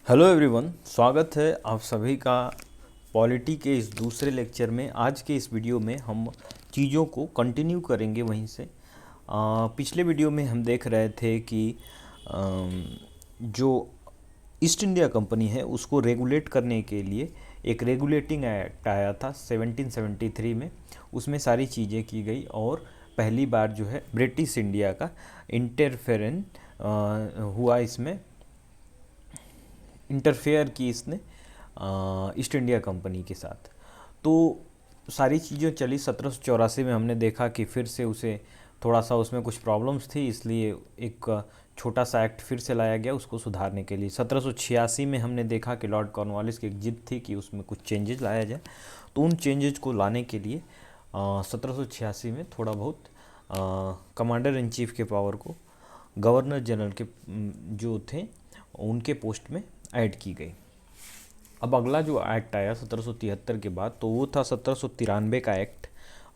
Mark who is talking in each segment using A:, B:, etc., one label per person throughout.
A: Hello everyone, स्वागत है आप सभी का पॉलिटी के इस दूसरे लेक्चर में। आज के इस वीडियो में हम चीज़ों को कंटिन्यू करेंगे वहीं से। पिछले वीडियो में हम देख रहे थे कि जो ईस्ट इंडिया कंपनी है उसको रेगुलेट करने के लिए एक रेगुलेटिंग एक्ट आया था 1773 में। उसमें सारी चीज़ें की गई और पहली बार जो है ब्रिटिश इंडिया का इंटरफेरेंस हुआ, इसमें इंटरफेयर की इसने ईस्ट इंडिया कंपनी के साथ। तो सारी चीज़ें चली। 1784 में हमने देखा कि फिर से उसे थोड़ा सा उसमें कुछ प्रॉब्लम्स थी, इसलिए एक छोटा सा एक्ट फिर से लाया गया उसको सुधारने के लिए। 1786 में हमने देखा कि लॉर्ड कॉर्नवालिस की एक जिद थी कि उसमें कुछ चेंजेस लाया जाए, तो उन चेंजेस को लाने के लिए 1786 में थोड़ा बहुत कमांडर इन चीफ के पावर को गवर्नर जनरल के जो थे उनके पोस्ट में ऐड की गई। अब अगला जो एक्ट आया 1773 के बाद, तो वो था 1793 का एक्ट।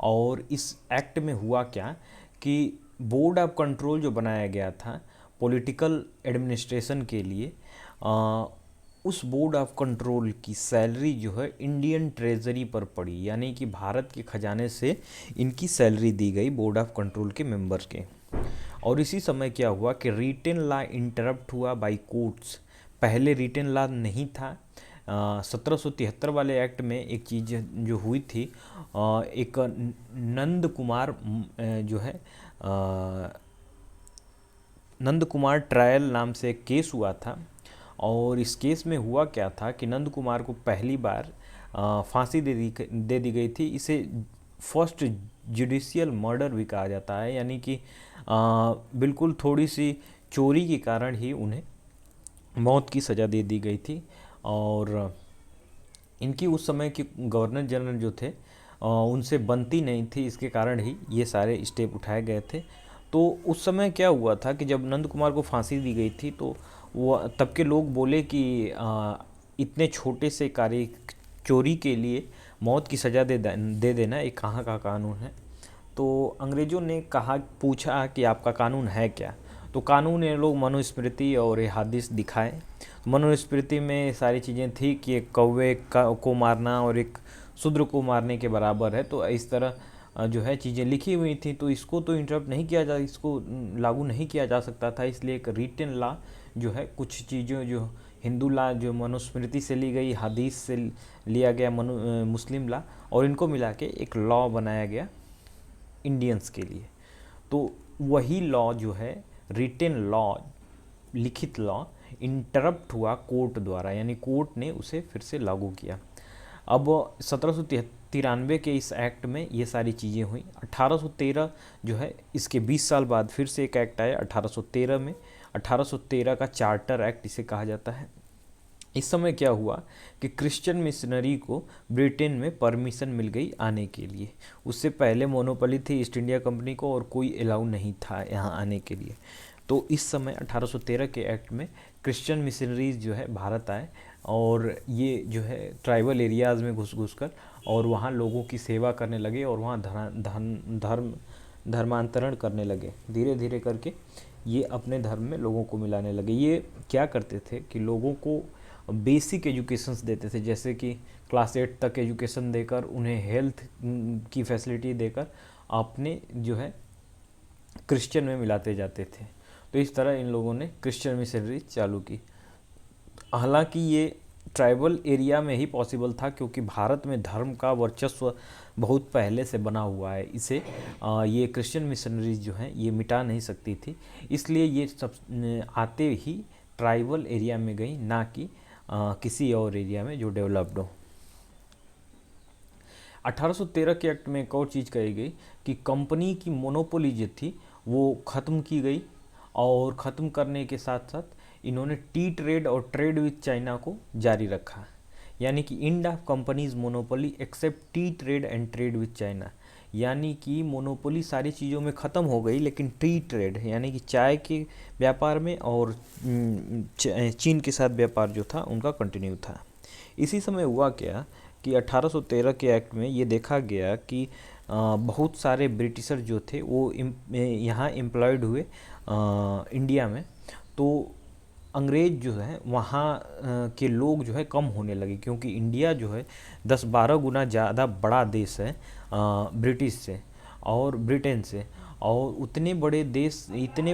A: और इस एक्ट में हुआ क्या कि बोर्ड ऑफ कंट्रोल जो बनाया गया था पॉलिटिकल एडमिनिस्ट्रेशन के लिए, उस बोर्ड ऑफ कंट्रोल की सैलरी जो है इंडियन ट्रेजरी पर पड़ी, यानी कि भारत के खजाने से इनकी सैलरी दी गई बोर्ड ऑफ कंट्रोल के मेंबर्स के। और इसी समय क्या हुआ कि रिटेन लॉ इंटरप्ट हुआ बाय कोर्ट्स। पहले रिटेन लॉ नहीं था। 1773 वाले एक्ट में एक चीज़ जो हुई थी, एक नंद कुमार जो है नंद कुमार ट्रायल नाम से एक केस हुआ था। और इस केस में हुआ क्या था कि नंद कुमार को पहली बार फांसी दे दी गई थी। इसे फर्स्ट जुडिशियल मर्डर भी कहा जाता है, यानी कि बिल्कुल थोड़ी सी चोरी के कारण ही उन्हें मौत की सज़ा दे दी गई थी। और इनकी उस समय के गवर्नर जनरल जो थे उनसे बनती नहीं थी, इसके कारण ही ये सारे स्टेप उठाए गए थे। तो उस समय क्या हुआ था कि जब नंद कुमार को फांसी दी गई थी, तो वो तब के लोग बोले कि इतने छोटे से कार्य चोरी के लिए मौत की सज़ा दे देना एक कहाँ का कानून है। तो अंग्रेज़ों ने पूछा कि आपका कानून है क्या। तो कानून ये लोग मनुस्मृति और ये हादिस दिखाए। मनुस्मृति में सारी चीज़ें थी कि एक कौवे को मारना और एक शूद्र को मारने के बराबर है। तो इस तरह जो है चीज़ें लिखी हुई थी, तो इसको तो इंटरप्ट नहीं किया जा इसको लागू नहीं किया जा सकता था। इसलिए एक रिटन लॉ जो है, कुछ चीज़ें जो हिंदू लॉ जो मनुस्मृति से ली गई, हदीस से लिया गया मुस्लिम लॉ, और इनको मिला के एक लॉ बनाया गया इंडियंस के लिए। तो वही लॉ जो है रिटन लॉ, लिखित लॉ, इंटरप्ट हुआ कोर्ट द्वारा, यानी कोर्ट ने उसे फिर से लागू किया। अब 1793 के इस एक्ट में ये सारी चीज़ें हुई। 1813 जो है, इसके 20 साल बाद फिर से एक एक्ट आया 1813 में। 1813 का चार्टर एक्ट इसे कहा जाता है। इस समय क्या हुआ कि क्रिश्चियन मिशनरी को ब्रिटेन में परमिशन मिल गई आने के लिए। उससे पहले मोनोपोली थी ईस्ट इंडिया कंपनी को और कोई अलाउ नहीं था यहाँ आने के लिए। तो इस समय 1813 के एक्ट में क्रिश्चियन मिशनरीज जो है भारत आए, और ये जो है ट्राइबल एरियाज़ में घुस कर और वहाँ लोगों की सेवा करने लगे, और वहाँ धर्मांतरण करने लगे। धीरे धीरे करके ये अपने धर्म में लोगों को मिलाने लगे। ये क्या करते थे कि लोगों को बेसिक एजुकेशंस देते थे, जैसे कि क्लास 8 तक एजुकेशन देकर, उन्हें हेल्थ की फैसिलिटी देकर अपने जो है क्रिश्चियन में मिलाते जाते थे। तो इस तरह इन लोगों ने क्रिश्चियन मिशनरी चालू की। हालांकि ये ट्राइबल एरिया में ही पॉसिबल था, क्योंकि भारत में धर्म का वर्चस्व बहुत पहले से बना हुआ है। इसे ये क्रिश्चियन मिशनरीज जो हैं ये मिटा नहीं सकती थी, इसलिए ये सब आते ही ट्राइबल एरिया में गई, ना कि किसी और एरिया में जो डेवलप्ड हो। 1813 के एक्ट में एक और चीज़ कही गई कि कंपनी की मोनोपोली जो थी वो ख़त्म की गई, और ख़त्म करने के साथ साथ इन्होंने टी ट्रेड और ट्रेड विथ चाइना को जारी रखा। यानी कि end of companies monopoly except tea trade and trade with China, यानी कि मोनोपोली सारी चीज़ों में ख़त्म हो गई, लेकिन टी ट्रेड यानी कि चाय के व्यापार में और चीन के साथ व्यापार जो था उनका कंटिन्यू था। इसी समय हुआ क्या कि 1813 के एक्ट में ये देखा गया कि बहुत सारे ब्रिटिशर जो थे वो यहाँ एम्प्लॉयड हुए इंडिया में। तो अंग्रेज जो है वहाँ के लोग जो है कम होने लगे, क्योंकि इंडिया जो है 10-12 गुना ज़्यादा बड़ा देश है ब्रिटिश से और ब्रिटेन से, और इतने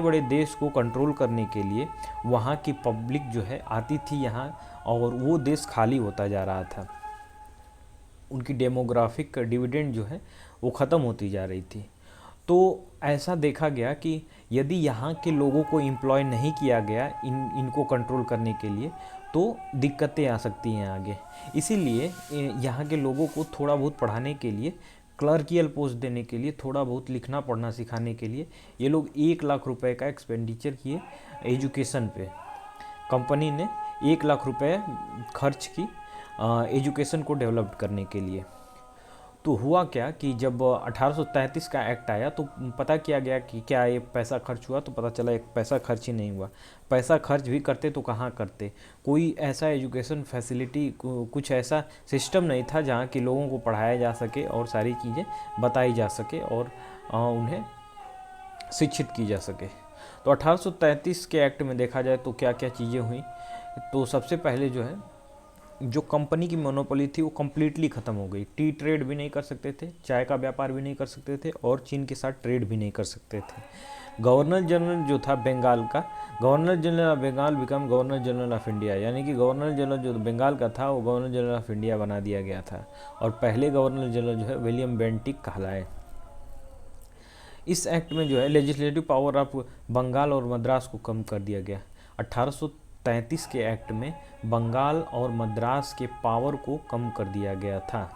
A: बड़े देश को कंट्रोल करने के लिए वहाँ की पब्लिक जो है आती थी यहाँ, और वो देश खाली होता जा रहा था। उनकी डेमोग्राफिक डिविडेंड जो है वो ख़त्म होती जा रही थी। तो ऐसा देखा गया कि यदि यहाँ के लोगों को एम्प्लॉय नहीं किया गया इनको कंट्रोल करने के लिए, तो दिक्कतें आ सकती हैं आगे। इसीलिए यहाँ के लोगों को थोड़ा बहुत पढ़ाने के लिए, क्लर्कियल पोस्ट देने के लिए, थोड़ा बहुत लिखना पढ़ना सिखाने के लिए ये लोग 1 लाख रुपए का एक्सपेंडिचर किए एजुकेशन पे। कंपनी ने 1 लाख रुपए खर्च की एजुकेशन को डेवलप करने के लिए। तो हुआ क्या कि जब 1833 का एक्ट आया तो पता किया गया कि क्या ये पैसा खर्च हुआ, तो पता चला एक पैसा खर्च ही नहीं हुआ। पैसा खर्च भी करते तो कहाँ करते, कोई ऐसा एजुकेशन फैसिलिटी, कुछ ऐसा सिस्टम नहीं था जहाँ के लोगों को पढ़ाया जा सके और सारी चीज़ें बताई जा सके और उन्हें शिक्षित की जा सके। तो 1833 के एक्ट में देखा जाए तो क्या क्या चीज़ें हुई। तो सबसे पहले जो है, जो कंपनी की मोनोपोली थी वो कम्प्लीटली ख़त्म हो गई। टी ट्रेड भी नहीं कर सकते थे, चाय का व्यापार भी नहीं कर सकते थे, और चीन के साथ ट्रेड भी नहीं कर सकते थे। गवर्नर जनरल जो था बंगाल का, governor general of Bengal become governor general of India, यानी कि गवर्नर जनरल जो बंगाल का था वो गवर्नर जनरल ऑफ इंडिया बना दिया गया था, और पहले गवर्नर जनरल जो है विलियम बेंटिक कहलाए। इस एक्ट में जो है लेजिस्लेटिव पावर ऑफ बंगाल और मद्रास को कम कर दिया गया। 1833 के एक्ट में बंगाल और मद्रास के पावर को कम कर दिया गया था।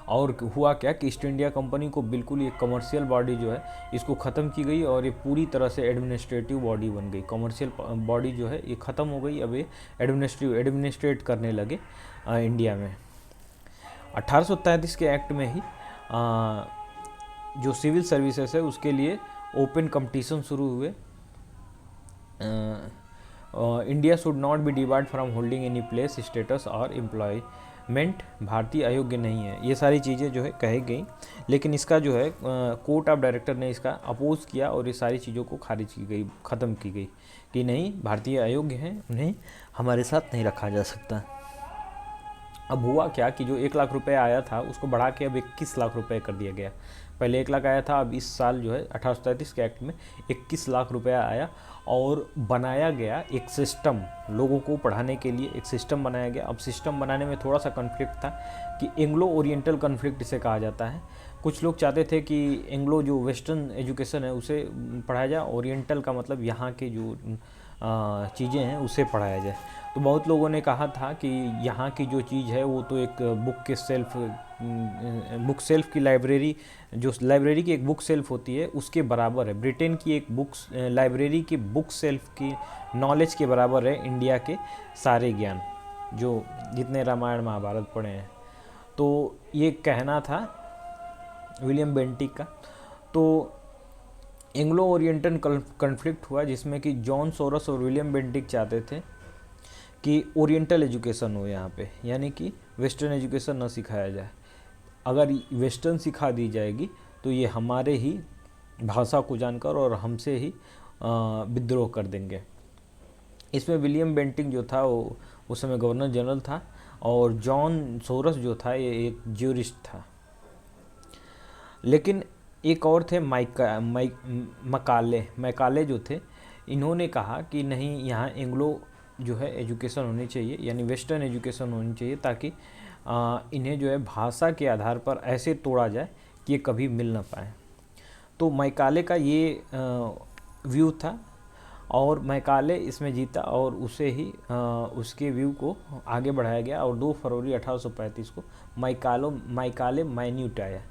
A: और हुआ क्या कि ईस्ट इंडिया कंपनी को बिल्कुल ये कमर्शियल बॉडी जो है इसको ख़त्म की गई, और ये पूरी तरह से एडमिनिस्ट्रेटिव बॉडी बन गई। कमर्शियल बॉडी जो है ये ख़त्म हो गई, अब ये एडमिनिस्ट्रेट करने लगे इंडिया में। 1833 के एक्ट में ही जो सिविल सर्विसेज है उसके लिए ओपन कंपटीशन शुरू हुए। India should not be debarred from holding any place, status और एम्प्लॉयमेंट, भारतीय अयोग्य नहीं है, ये सारी चीज़ें जो है कही गई। लेकिन इसका जो है कोर्ट ऑफ डायरेक्टर ने इसका अपोज किया और ये सारी चीज़ों को खारिज की गई, ख़त्म की गई कि नहीं, भारतीय अयोग्य हैं, उन्हें हमारे साथ नहीं रखा जा सकता। अब हुआ क्या कि जो 1 लाख रुपए आया था उसको बढ़ा के अब 21 लाख रुपए कर दिया गया। पहले 1 लाख आया था, अब इस साल जो है 1833 के एक्ट में 21 लाख रुपया आया, और बनाया गया एक सिस्टम, लोगों को पढ़ाने के लिए एक सिस्टम बनाया गया। अब सिस्टम बनाने में थोड़ा सा कन्फ्लिक्ट था कि एंग्लो ओरिएंटल कन्फ्लिक्ट इसे कहा जाता है। कुछ लोग चाहते थे कि एंग्लो जो वेस्टर्न एजुकेशन है उसे पढ़ाया जाए, ओरिएंटल का मतलब यहाँ के जो चीज़ें हैं उसे पढ़ाया जाए। तो बहुत लोगों ने कहा था कि यहाँ की जो चीज़ है वो तो एक बुक सेल्फ की लाइब्रेरी, जो लाइब्रेरी की एक बुक सेल्फ होती है उसके बराबर है। ब्रिटेन की एक लाइब्रेरी की बुक सेल्फ की नॉलेज के बराबर है इंडिया के सारे ज्ञान, जो जितने रामायण महाभारत पढ़े हैं। तो ये कहना था विलियम बेंटिक का। तो एंग्लो ओरिएंटल कन्फ्लिक्ट हुआ, जिसमें कि जॉन सोरस और विलियम बेंटिक चाहते थे कि ओरिएंटल एजुकेशन हो यहाँ पे, यानी कि वेस्टर्न एजुकेशन न सिखाया जाए। अगर वेस्टर्न सिखा दी जाएगी तो ये हमारे ही भाषा को जानकर और हमसे ही विद्रोह कर देंगे। इसमें विलियम बेंटिक जो था वो उस समय गवर्नर जनरल था, और जॉन सोरस जो था ये एक ज्यूरिस्ट था। लेकिन एक और थे मैकाले जो थे, इन्होंने कहा कि नहीं, यहाँ एंग्लो जो है एजुकेशन होनी चाहिए, यानी वेस्टर्न एजुकेशन होनी चाहिए, ताकि इन्हें जो है भाषा के आधार पर ऐसे तोड़ा जाए कि ये कभी मिल ना पाए। तो मैकाले का ये व्यू था, और मैकाले इसमें जीता, और उसे ही उसके व्यू को आगे बढ़ाया गया, और 2 फरवरी 1835 को मैकाले माइन्यूट आया।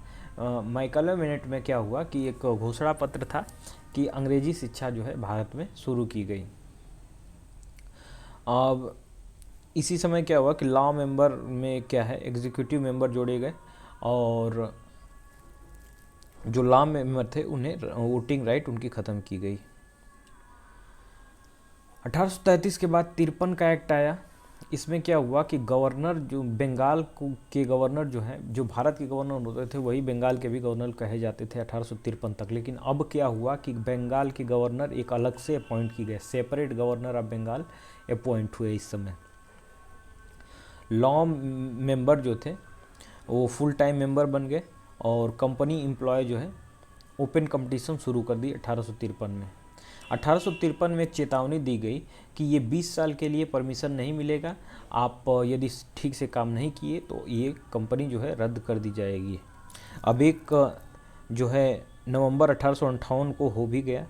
A: मैकाले मिनट में क्या हुआ कि एक घोषणा पत्र था कि अंग्रेजी शिक्षा जो है भारत में शुरू की गई। अब इसी समय क्या हुआ कि लॉ मेंबर में क्या है, एग्जीक्यूटिव मेंबर जोड़े गए, और जो लॉ मेंबर थे उन्हें वोटिंग राइट उनकी ख़त्म की गई। 1833 के बाद 53 का एक्ट आया। इसमें क्या हुआ कि गवर्नर जो बंगाल को के गवर्नर जो हैं, जो भारत के गवर्नर होते थे वही बंगाल के भी गवर्नर कहे जाते थे 1853 तक। लेकिन अब क्या हुआ कि बंगाल के गवर्नर एक अलग से अपॉइंट किए गए, separate governor of Bengal appoint हुए। इस समय लॉ मेंबर जो थे वो फुल टाइम मेंबर बन गए और कंपनी एम्प्लॉय जो है ओपन कंपटीशन शुरू कर दी 1853 में। 1853 में चेतावनी दी गई कि ये 20 साल के लिए परमिशन नहीं मिलेगा, आप यदि ठीक से काम नहीं किए तो ये कंपनी जो है रद्द कर दी जाएगी। अब एक जो है नवंबर 1858 को हो भी गया,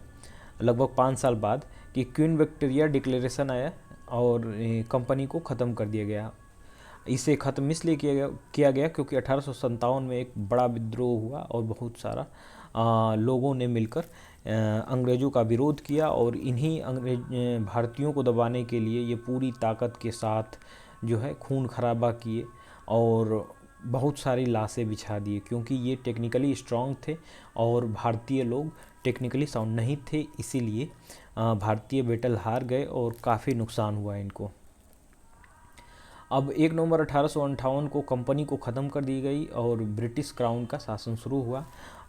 A: लगभग 5 साल बाद, कि क्वीन विक्टोरिया डिक्लेरेशन आया और कंपनी को ख़त्म कर दिया गया। इसे ख़त्म इसलिए किया गया क्योंकि 1857 में एक बड़ा विद्रोह हुआ और बहुत सारा लोगों ने मिलकर अंग्रेज़ों का विरोध किया और इन्हीं भारतीयों को दबाने के लिए ये पूरी ताकत के साथ जो है खून खराबा किए और बहुत सारी लाशें बिछा दिए, क्योंकि ये टेक्निकली स्ट्रांग थे और भारतीय लोग टेक्निकली साउंड नहीं थे, इसीलिए भारतीय बैटल हार गए और काफ़ी नुकसान हुआ इनको। अब 1 नवंबर 1858 को कंपनी को ख़त्म कर दी गई और ब्रिटिश क्राउन का शासन शुरू हुआ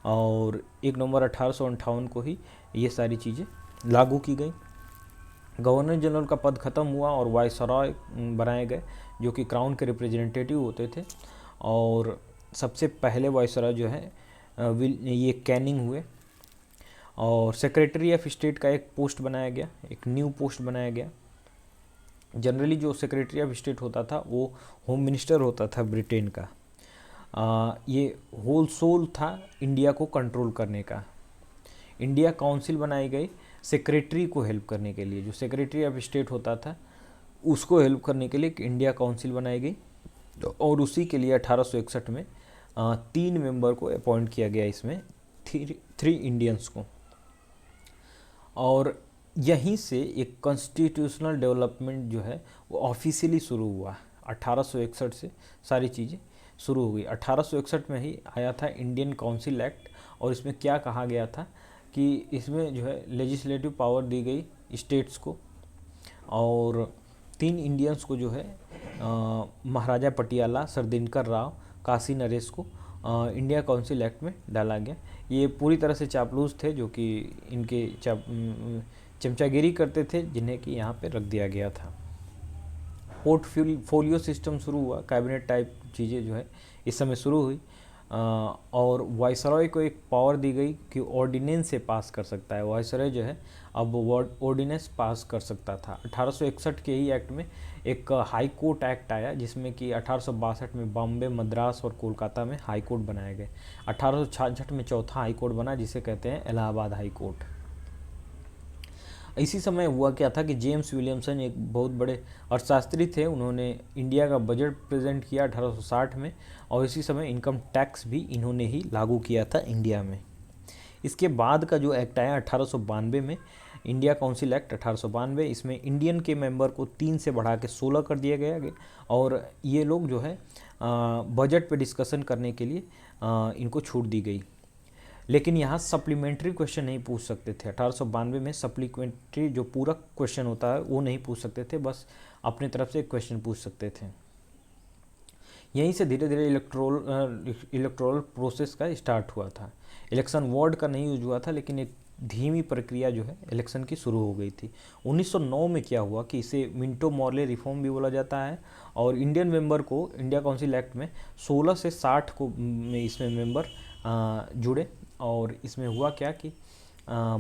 A: और 1 नवंबर 1858 को ही ये सारी चीज़ें लागू की गई। गवर्नर जनरल का पद ख़त्म हुआ और वायसरॉय बनाए गए जो कि क्राउन के रिप्रेजेंटेटिव होते थे और सबसे पहले वायसरॉय जो है ये कैनिंग हुए और सेक्रेटरी ऑफ स्टेट का एक पोस्ट बनाया गया, एक न्यू पोस्ट बनाया गया। जनरली जो सेक्रेटरी ऑफ स्टेट होता था वो होम मिनिस्टर होता था ब्रिटेन का। ये होल सोल था इंडिया को कंट्रोल करने का। इंडिया काउंसिल बनाई गई सेक्रेटरी को हेल्प करने के लिए, जो सेक्रेटरी ऑफ स्टेट होता था उसको हेल्प करने के लिए इंडिया काउंसिल बनाई गई और उसी के लिए 1861 में 3 मेंबर को अपॉइंट किया गया, इसमें 3 इंडियंस को। और यहीं से एक कॉन्स्टिट्यूशनल डेवलपमेंट जो है वो ऑफिशियली शुरू हुआ। 1861 से सारी चीज़ें शुरू हो गई। 1861 में ही आया था इंडियन काउंसिल एक्ट और इसमें क्या कहा गया था कि इसमें जो है लेजिस्लेटिव पावर दी गई स्टेट्स को और 3 इंडियंस को जो है महाराजा पटियाला, सर दिनकर राव, काशी नरेश को इंडिया काउंसिल एक्ट में डाला गया। ये पूरी तरह से चापलूस थे जो कि इनके चमचागिरी करते थे, जिन्हें कि यहाँ पे रख दिया गया था। पोर्टफोलियो सिस्टम शुरू हुआ, कैबिनेट टाइप चीज़ें जो है इस समय शुरू हुई और वायसरॉय को एक पावर दी गई कि ऑर्डिनेंस से पास कर सकता है। वायसरॉय जो है अब ऑर्डिनेंस पास कर सकता था। 1861 के ही एक्ट में एक हाई कोर्ट एक्ट आया जिसमें कि 1862 में बॉम्बे, मद्रास और कोलकाता में हाई कोर्ट बनाए गए। 1866 में चौथा हाई कोर्ट बना जिसे कहते हैं इलाहाबाद हाई कोर्ट। इसी समय हुआ क्या था कि जेम्स विलियमसन एक बहुत बड़े अर्थशास्त्री थे, उन्होंने इंडिया का बजट प्रेजेंट किया 1860 में और इसी समय इनकम टैक्स भी इन्होंने ही लागू किया था इंडिया में। इसके बाद का जो एक्ट आया 1892 में, इंडिया काउंसिल एक्ट 1892, इसमें इंडियन के मेंबर को 3 से बढ़ा के 16 कर दिया गया और ये लोग जो है बजट पे डिस्कशन करने के लिए इनको छूट दी गई। लेकिन यहाँ सप्लीमेंट्री क्वेश्चन नहीं पूछ सकते थे। 1892 में सप्लीमेंट्री जो पूरक क्वेश्चन होता है वो नहीं पूछ सकते थे, बस अपनी तरफ से क्वेश्चन पूछ सकते थे। यहीं से धीरे धीरे इलेक्टोरल प्रोसेस का स्टार्ट हुआ था। इलेक्शन वर्ड का नहीं यूज हुआ था, लेकिन एक धीमी प्रक्रिया जो है इलेक्शन की शुरू हो गई थी। 1909 में क्या हुआ कि इसे मिंटो मॉर्ले रिफॉर्म भी बोला जाता है और इंडियन मेंबर को इंडिया काउंसिल एक्ट में 16 से 60 को में इसमें मेंबर जुड़े और इसमें हुआ क्या कि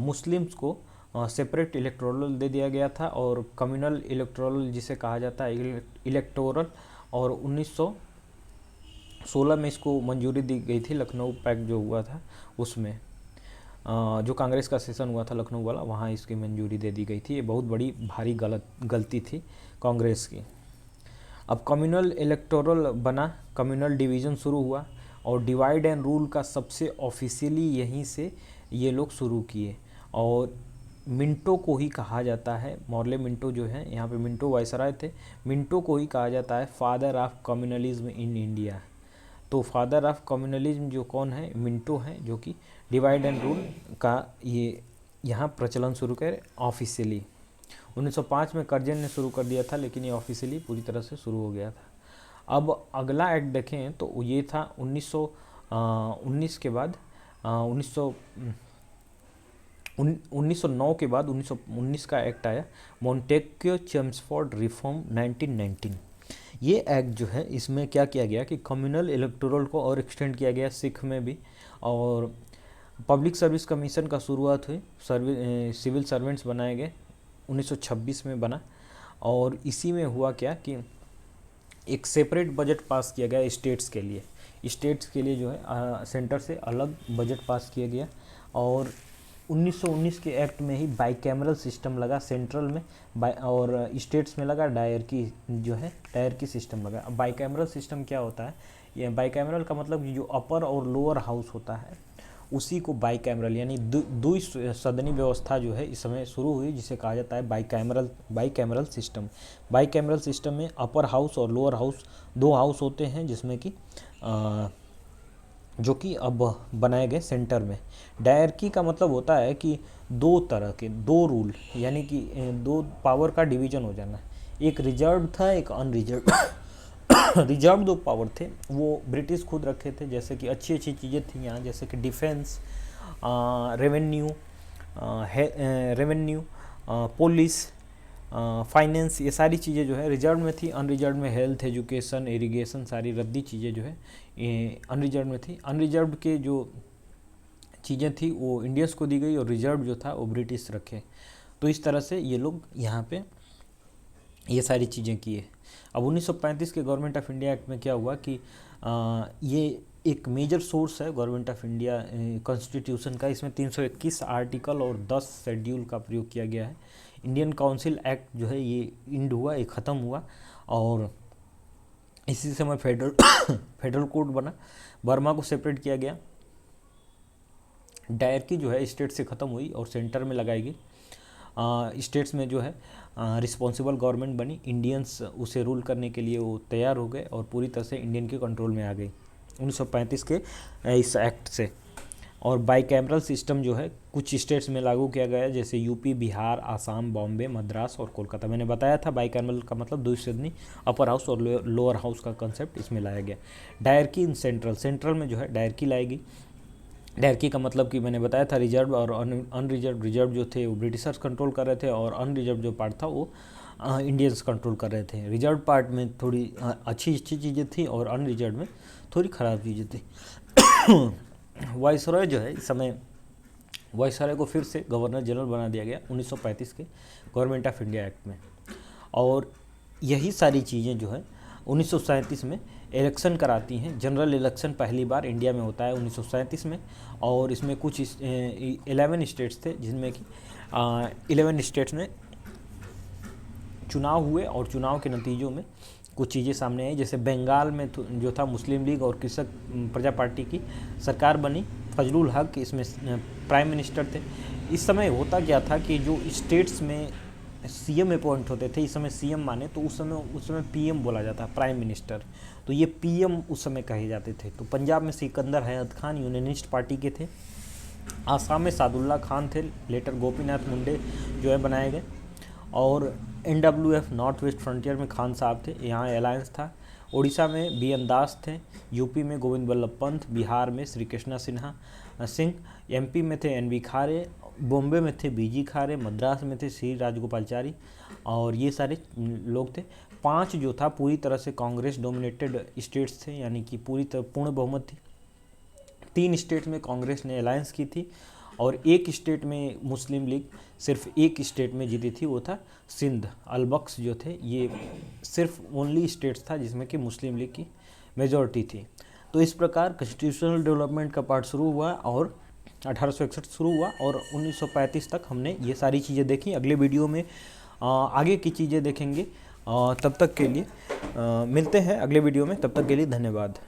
A: मुस्लिम्स को सेपरेट इलेक्टोरल दे दिया गया था और कम्युनल इलेक्टोरल जिसे कहा जाता है इलेक्टोरल, और 1916 में इसको मंजूरी दी गई थी। लखनऊ पैक्ट जो हुआ था उसमें जो कांग्रेस का सेशन हुआ था लखनऊ वाला, वहाँ इसकी मंजूरी दे दी गई थी। ये बहुत बड़ी भारी गलती थी कांग्रेस की। अब कम्युनल इलेक्टोरल बना, कम्युनल डिवीज़न शुरू हुआ और डिवाइड एंड रूल का सबसे ऑफिशियली यहीं से ये लोग शुरू किए और मिंटो को ही कहा जाता है, मॉर्ले मिंटो जो है, यहाँ पे मिंटो वायसराय थे, मिंटो को ही कहा जाता है father of communalism in India. तो फादर ऑफ कम्युनलिज्म जो कौन है, मिंटो है, जो कि डिवाइड एंड रूल का ये यहाँ प्रचलन शुरू करे ऑफिशियली। 1905 में कर्जन ने शुरू कर दिया था, लेकिन ये ऑफिशियली पूरी तरह से शुरू हो गया था। अब अगला एक्ट देखें तो ये था 1919 के बाद 1909 के बाद 1919 का एक्ट आया, मॉन्टेक्यू चेम्सफोर्ड रिफॉर्म 1919। ये एक्ट जो है इसमें क्या किया गया कि कम्युनल इलेक्टोरल को और एक्सटेंड किया गया सिख में भी, और पब्लिक सर्विस कमीशन का शुरुआत हुई, सिविल सर्वेंट्स बनाए गए, 1926 में बना। और इसी में हुआ क्या कि एक सेपरेट बजट पास किया गया स्टेट्स के लिए। स्टेट्स के लिए जो है सेंटर से अलग बजट पास किया गया। और 1919 के एक्ट में ही बाइकैमरल सिस्टम लगा सेंट्रल में, और स्टेट्स में लगा डायरकी सिस्टम लगा। अब बाइकैमरल सिस्टम क्या होता है? ये बाइकैमरल का मतलब कि जो अपर और लोअर हाउस होता है उसी को बाइकैमरल यानी द्विसदनी व्यवस्था जो है इस समय शुरू हुई, जिसे कहा जाता है बाइकैमरल सिस्टम। बाइकैमरल सिस्टम में अपर हाउस और लोअर हाउस दो हाउस होते हैं, जिसमें कि जो कि अब बनाए गए सेंटर में। डायरकी का मतलब होता है कि दो तरह के दो रूल, यानी कि दो पावर का डिवीजन हो जाना। एक रिजर्व था, एक अनरिजर्व। रिजर्व दो पावर थे वो ब्रिटिश खुद रखे थे, जैसे कि अच्छी अच्छी चीज़ें थी यहाँ, जैसे कि डिफेंस, रेवेन्यू, पुलिस, फाइनेंस, ये सारी चीज़ें जो है रिजर्व में थी। अनरिजर्व में हेल्थ, एजुकेशन, इरिगेशन, सारी रद्दी चीज़ें जो है ये अनरिजर्व में थी। अनरिजर्व के जो चीज़ें थी वो इंडियंस को दी गई, और रिजर्व जो था वो ब्रिटिश रखे। तो इस तरह से ये लोग यहाँ पे ये सारी चीज़ें किए। अब 1935 के गवर्नमेंट ऑफ इंडिया एक्ट में क्या हुआ कि ये एक मेजर सोर्स है गवर्नमेंट ऑफ इंडिया कॉन्स्टिट्यूशन का। इसमें 321 आर्टिकल और 10 शेड्यूल का प्रयोग किया गया है। इंडियन काउंसिल एक्ट जो है ये इंड हुआ, ये ख़त्म हुआ, और इसी समय फेडरल कोड बना। बर्मा को सेपरेट किया गया। डायरकी जो है स्टेट से ख़त्म हुई और सेंटर में लगाई गई। स्टेट्स में जो है रिस्पॉन्सिबल गवर्नमेंट बनी। इंडियंस उसे रूल करने के लिए वो तैयार हो गए और पूरी तरह से इंडियन के कंट्रोल में आ गई 1935 के इस एक्ट से। और बाइकैमरल सिस्टम जो है कुछ स्टेट्स में लागू किया गया, जैसे यूपी, बिहार, आसाम, बॉम्बे, मद्रास और कोलकाता। मैंने बताया था बाइकैमरल का मतलब द्विसदनी, अपर हाउस और लोअर हाउस का कंसेप्ट इसमें लाया गया। डायरकी इन सेंट्रल में जो है डायरकी लाएगी। डायरकी का मतलब कि मैंने बताया था रिजर्व और अनरिजर्व। रिजर्व जो थे वो ब्रिटिशर्स कंट्रोल कर रहे थे, और अनरिजर्व जो पार्ट था वो इंडियंस कंट्रोल कर रहे थे। रिजर्व पार्ट में थोड़ी अच्छी चीज़ें थी और अनरिजर्व में थोड़ी ख़राब चीज़ें थी। वाइसरॉय जो है इस समय, वाइसरॉय को फिर से गवर्नर जनरल बना दिया गया 1935 के गवर्नमेंट ऑफ इंडिया एक्ट में। और यही सारी चीज़ें जो है 1937 में इलेक्शन कराती हैं। जनरल इलेक्शन पहली बार इंडिया में होता है 1937 में, और इसमें कुछ 11 स्टेट्स थे, जिनमें कि 11 स्टेट्स में चुनाव हुए, और चुनाव के नतीजों में कुछ चीज़ें सामने आई। जैसे बंगाल में जो था मुस्लिम लीग और कृषक प्रजा पार्टी की सरकार बनी। फजलुल हक इसमें प्राइम मिनिस्टर थे। इस समय होता क्या था कि जो स्टेट्स में सीएम अपॉइंट होते थे, इस समय सीएम माने तो उस समय पीएम बोला जाता, प्राइम मिनिस्टर। तो ये पीएम उस समय कहे जाते थे। तो पंजाब में सिकंदर हयात खान यूनानिस्ट पार्टी के थे। आसाम में सादुल्ला खान थे, लेटर गोपीनाथ मुंडे जो है बनाए गए। और NWF नॉर्थ वेस्ट फ्रंटियर में खान साहब थे, यहाँ अलायंस था। उड़ीसा में BN दास थे। यूपी में गोविंद वल्लभ पंत। बिहार में श्री कृष्णा सिन्हा सिंह। MP में थे NV खारे। बॉम्बे में थे BG खारे। मद्रास में थे श्री राजगोपालचारी। और ये सारे लोग थे। 5 जो था पूरी तरह से कांग्रेस डोमिनेटेड स्टेट्स थे, यानी कि पूरी तरह पूर्ण बहुमत थी। 3 स्टेट में कांग्रेस ने अलायंस की थी, और एक स्टेट में मुस्लिम लीग सिर्फ एक स्टेट में जीती थी, वो था सिंध। अलबक्स जो थे ये सिर्फ ओनली स्टेट्स था जिसमें कि मुस्लिम लीग की मेजॉरिटी थी। तो इस प्रकार कॉन्स्टिट्यूशनल डेवलपमेंट का पार्ट शुरू हुआ, और 1861 शुरू हुआ, और 1935 तक हमने ये सारी चीज़ें देखी। अगले वीडियो में आगे की चीज़ें देखेंगे। तब तक के लिए मिलते हैं अगले वीडियो में। तब तक के लिए धन्यवाद।